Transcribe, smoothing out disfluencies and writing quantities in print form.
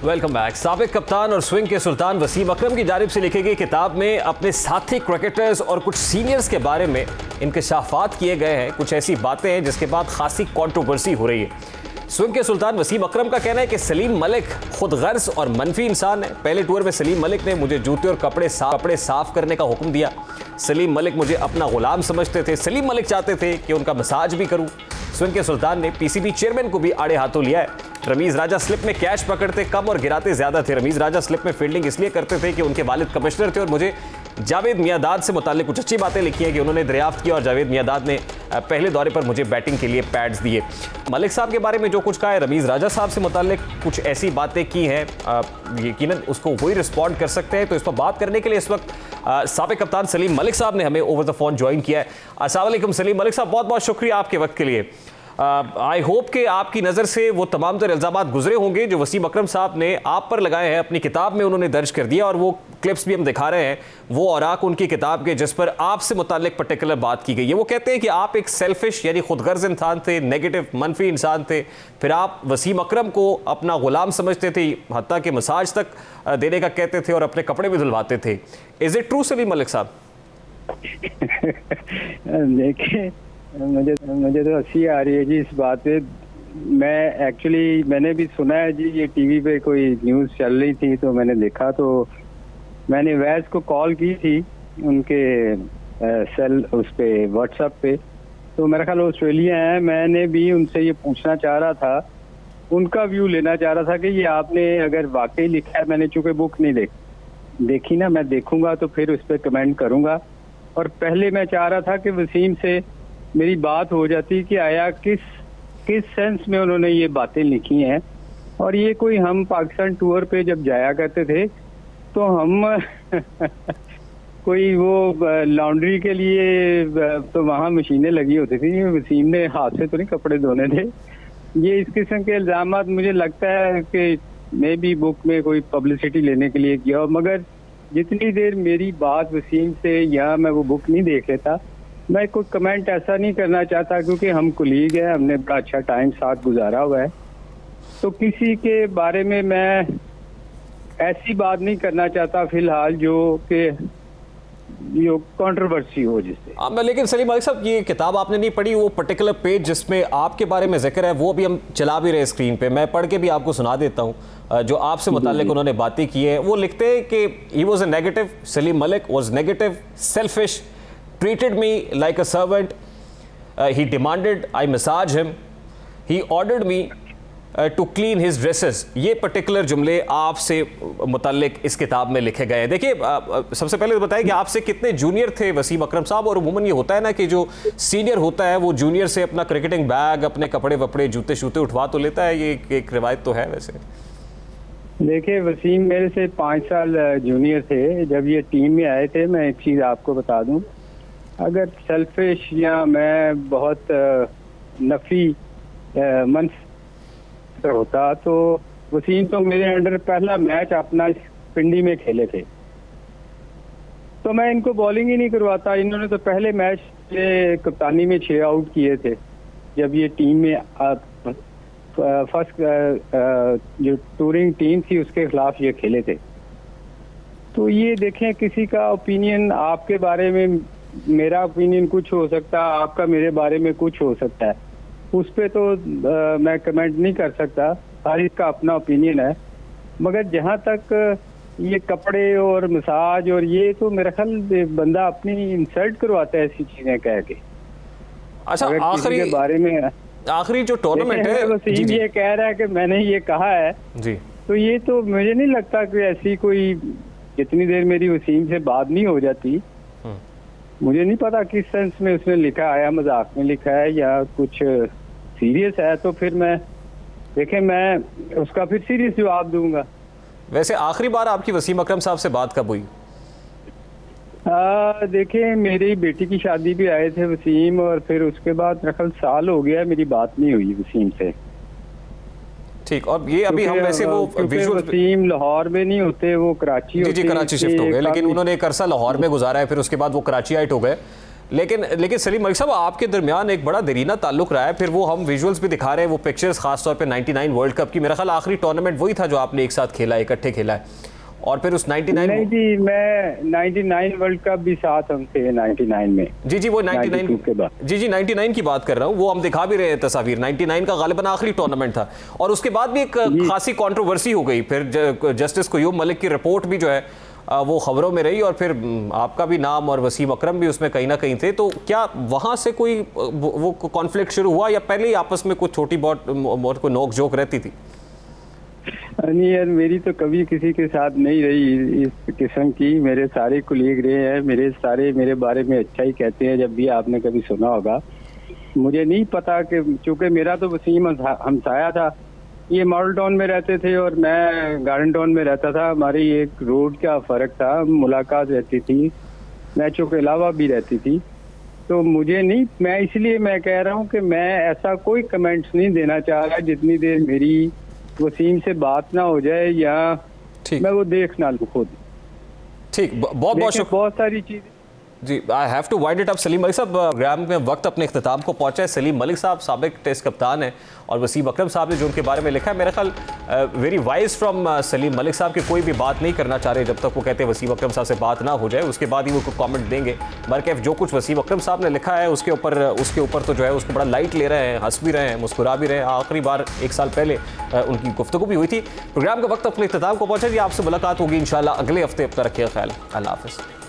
Welcome back. साबिक कप्तान और स्विंग के सुल्तान वसीम अकरम की जानिब से लिखी गई किताब में अपने साथी क्रिकेटर्स और कुछ सीनियर्स के बारे में इंकशाफात किए गए हैं। कुछ ऐसी बातें हैं जिसके बाद खासी कंट्रोवर्सी हो रही है। स्विंग के सुल्तान वसीम अकरम का कहना है कि सलीम मलिक खुद गर्ज और मनफी इंसान है। पहले टूर में सलीम मलिक ने मुझे जूते और कपड़े साफ करने का हुक्म दिया। सलीम मलिक मुझे अपना गुलाम समझते थे। सलीम मलिक चाहते थे कि उनका मसाज भी करूं। स्विंग के सुल्तान ने पीसीबी चेयरमैन को भी आड़े हाथों लिया है। रमीज राजा स्लिप में कैच पकड़ते कम और गिराते ज्यादा थे। रमीज राजा स्लिप में फील्डिंग इसलिए करते थे कि उनके वालिद कमिश्नर थे। और मुझे जावेद मियांदाद से मुताल्लिक कुछ अच्छी बातें लिखी हैं कि उन्होंने दरियाफ्त किया और जावेद मियांदाद ने पहले दौरे पर मुझे बैटिंग के लिए पैड्स दिए। मलिक साहब के बारे में जो कुछ कहा है, रमीज राजा साहब से मुताल्लिक कुछ ऐसी बातें की हैं, यकीनन उसको वही रिस्पॉन्ड कर सकते हैं। तो इस पर बात करने के लिए इस वक्त साबिक कप्तान सलीम मलिक साहब ने हमें ओवर द फोन ज्वाइन किया है। अस्सलाम वालेकुम सलीम मलिक साहब, बहुत बहुत शुक्रिया आपके वक्त के लिए। आई होप कि आपकी नज़र से वो तमाम तर इल्ज़ामात गुजरे होंगे जो वसीम अकरम साहब ने आप पर लगाए हैं। अपनी किताब में उन्होंने दर्ज कर दिया और वो क्लिप्स भी हम दिखा रहे हैं, वो औराक उनकी किताब के जिस पर आपसे मुताल्लिक पर्टिकुलर बात की गई है। वो कहते हैं कि आप एक सेल्फिश यानी खुदगर्ज इंसान थे, नेगेटिव मनफी इंसान थे। फिर आप वसीम अकरम को अपना गुलाम समझते थे, हत्ता कि मसाज तक देने का कहते थे और अपने कपड़े भी धुलवाते थे। Is it true Salim Malik साहब? देखिए, मुझे तो हंसी आ रही है जी इस बात पे। मैंने भी सुना है जी, ये टीवी पे कोई न्यूज़ चल रही थी तो मैंने देखा। तो मैंने वैस को कॉल की थी उनके सेल उस पे व्हाट्सएप पे। तो मेरा ख्याल ऑस्ट्रेलिया है। मैंने भी उनसे ये पूछना चाह रहा था, उनका व्यू लेना चाह रहा था कि ये आपने अगर वाकई लिखा है। मैंने चूँकि बुक नहीं देखी ना, मैं देखूंगा तो फिर उस पर कमेंट करूंगा। और पहले मैं चाह रहा था कि वसीम से मेरी बात हो जाती कि आया किस सेंस में उन्होंने ये बातें लिखी हैं। और ये कोई, हम पाकिस्तान टूर पे जब जाया करते थे तो हम कोई वो लॉन्ड्री के लिए तो वहाँ मशीनें लगी होती थी। वसीम ने हाथ से तो नहीं कपड़े धोने थे। ये इस किस्म के इल्जामात मुझे लगता है कि मैं भी बुक में कोई पब्लिसिटी लेने के लिए किया। मगर जितनी देर मेरी बात वसीम से या मैं वो बुक नहीं देख लेता, मैं कोई कमेंट ऐसा नहीं करना चाहता क्योंकि हम कुलीग हैं, हमने बड़ा अच्छा टाइम साथ गुजारा हुआ है। तो किसी के बारे में मैं ऐसी बात नहीं करना चाहता फिलहाल जो कि कंट्रोवर्सी हो जिससे। लेकिन सलीम मलिक साहब, ये किताब आपने नहीं पढ़ी, वो पर्टिकुलर पेज जिसमें आपके बारे में जिक्र है वो भी हम चला भी रहे स्क्रीन पे, मैं पढ़ के भी आपको सुना देता हूँ जो आपसे मुताल्लिक उन्होंने बातें की है। वो लिखते हैं कि he was a negative, Salim Malik was negative, selfish, treated me like a servant, he demanded I massage him, he ordered me to clean his dresses। ये पर्टिकुलर जुमले आपसे मुताल्लिक इस किताब में लिखे गए हैं। देखिए, सबसे पहले बताइए कि आपसे कितने जूनियर थे वसीम अकरम साहब? और उमूमन ये होता है ना कि जो सीनियर होता है वो जूनियर से अपना क्रिकेटिंग बैग, अपने कपड़े वपड़े, जूते शूते उठवा तो लेता है, ये एक रिवायत तो है वैसे। देखिए, वसीम मेरे से 5 साल जूनियर थे जब ये टीम में आए थे। मैं एक चीज़ आपको बता दूं, अगर सेल्फिश या मैं बहुत नफी मन होता तो वसीम तो मेरे अंडर पहला मैच अपना इस पिंडी में खेले थे तो मैं इनको बॉलिंग ही नहीं करवाता। इन्होंने तो पहले मैच में कप्तानी में 6 आउट किए थे जब ये टीम में फर्स्ट जो टूरिंग टीम थी उसके खिलाफ ये खेले थे। तो ये देखें, किसी का ओपिनियन आपके बारे में, मेरा ओपिनियन कुछ हो सकता है, आपका मेरे बारे में कुछ हो सकता है, उस पे तो मैं कमेंट नहीं कर सकता। हर इसका अपना ओपिनियन है। मगर जहाँ तक ये कपड़े और मसाज और ये, तो मेरा ख्याल बंदा अपनी इंसल्ट करवाता है ऐसी चीजें कह के। अच्छा, आखिरी के बारे में आखिरी जो टूर्नामेंट है, वसीम ये कह रहा है कि मैंने ये कहा है जी, तो ये तो मुझे नहीं लगता कि ऐसी कोई, जितनी देर मेरी वसीम से बात नहीं हो जाती, मुझे नहीं पता किस सेंस में उसने लिखा है, मजाक में लिखा है या कुछ सीरियस है। तो फिर मैं उसका फिर सीरियस जवाब दूंगा। वैसे आखिरी बार आपकी वसीम अकरम साहब से बात कब हुई? देखिए, मेरी बेटी की शादी पे आए थे वसीम, और फिर उसके बाद रखल साल हो गया मेरी बात नहीं हुई वसीम से। ठीक, और ये अभी हम वैसे वो विजुअल, वसीम लाहौर में नहीं होते, वो कराची जी कराची शिफ्ट हो गए, लेकिन उन्होंने एक अरसा लाहौर में गुजारा है, फिर उसके बाद वो कराची आइट हो गए। लेकिन सलीम मलिक साहब, आपके दरमियान एक बड़ा देरीना ताल्लुक रहा है, फिर वो हम विजुअल्स भी दिखा रहे हैं, वो पिक्चर्स खासतौर पे 99 वर्ल्ड कप की, मेरा ख्याल आखिरी टूर्नामेंट वही था जो आपने एक साथ खेला, इकट्ठे खेला है, और फिर उस 99 नहीं जी, मैं 99 वर्ल्ड कप भी साथ हम थे 99 में। जी वो 99 के बाद, जी 99 की बात कर रहा हूँ, वो हम दिखा भी रहे हैं तस्वीर। 99 का गालिबन आखिरी टूर्नामेंट था, और उसके बाद भी एक खासी कंट्रोवर्सी हो गई, फिर जस्टिस क्यूम मलिक की रिपोर्ट भी जो है वो खबरों में रही, और फिर आपका भी नाम और वसीम अकरम भी उसमें कहीं ना कहीं थे। तो क्या वहाँ से कोई वो कॉन्फ्लिक्ट शुरू हुआ, या पहले ही आपस में कुछ छोटी बहुत कोई नोक झोंक रहती थी? नहीं यार, मेरी तो कभी किसी के साथ नहीं रही इस किस्म की। मेरे सारे कुलीग रहे हैं, मेरे बारे में अच्छा ही कहते हैं, जब भी आपने कभी सुना होगा। मुझे नहीं पता कि चूंकि मेरा तो वसीम हमसाया था, ये मॉडल टाउन में रहते थे और मैं गार्डन टाउन में रहता था। हमारी एक रोड का फर्क था, मुलाकात रहती थी, मैचों के अलावा भी रहती थी। तो मुझे नहीं, मैं इसलिए मैं कह रहा हूँ कि मैं ऐसा कोई कमेंट्स नहीं देना चाह रहा जितनी देर मेरी वसीम से बात ना हो जाए या मैं वो देख ना लूं खुद। ठीक, बहुत सारी चीजें जी। I have to wind it up. Salim Malik साहब, प्रोग्राम में वक्त अपने इख्तिताम को पहुंचा है। सलीम मलिक साहब साबिक टेस्ट कप्तान हैं, और वसीम अकरम साहब ने जो उनके बारे में लिखा है, मेरा ख्याल very wise from Salim Malik साहब, के कोई भी बात नहीं करना चाह रहे जब तक वो कहते हैं वसीम अकरम साहब से बात ना हो जाए, उसके बाद ही वो कमेंट देंगे। बल्कि जो कुछ वसीम अकरम साहब ने लिखा है उसके ऊपर तो जो है उसको बड़ा लाइट ले रहे हैं, हंस भी रहे हैं, मुस्कुरा भी रहे हैं। आखिरी बार 1 साल पहले उनकी गुफ्तगू भी हुई थी। प्रोग्राम का वक्त अपने इख्तिताम को पहुंचा जी। आपसे मुलाकात होगी इंशाल्लाह अगले हफ्ते। अपना रखिए ख्याल। अल्लाह हाफ़िज़।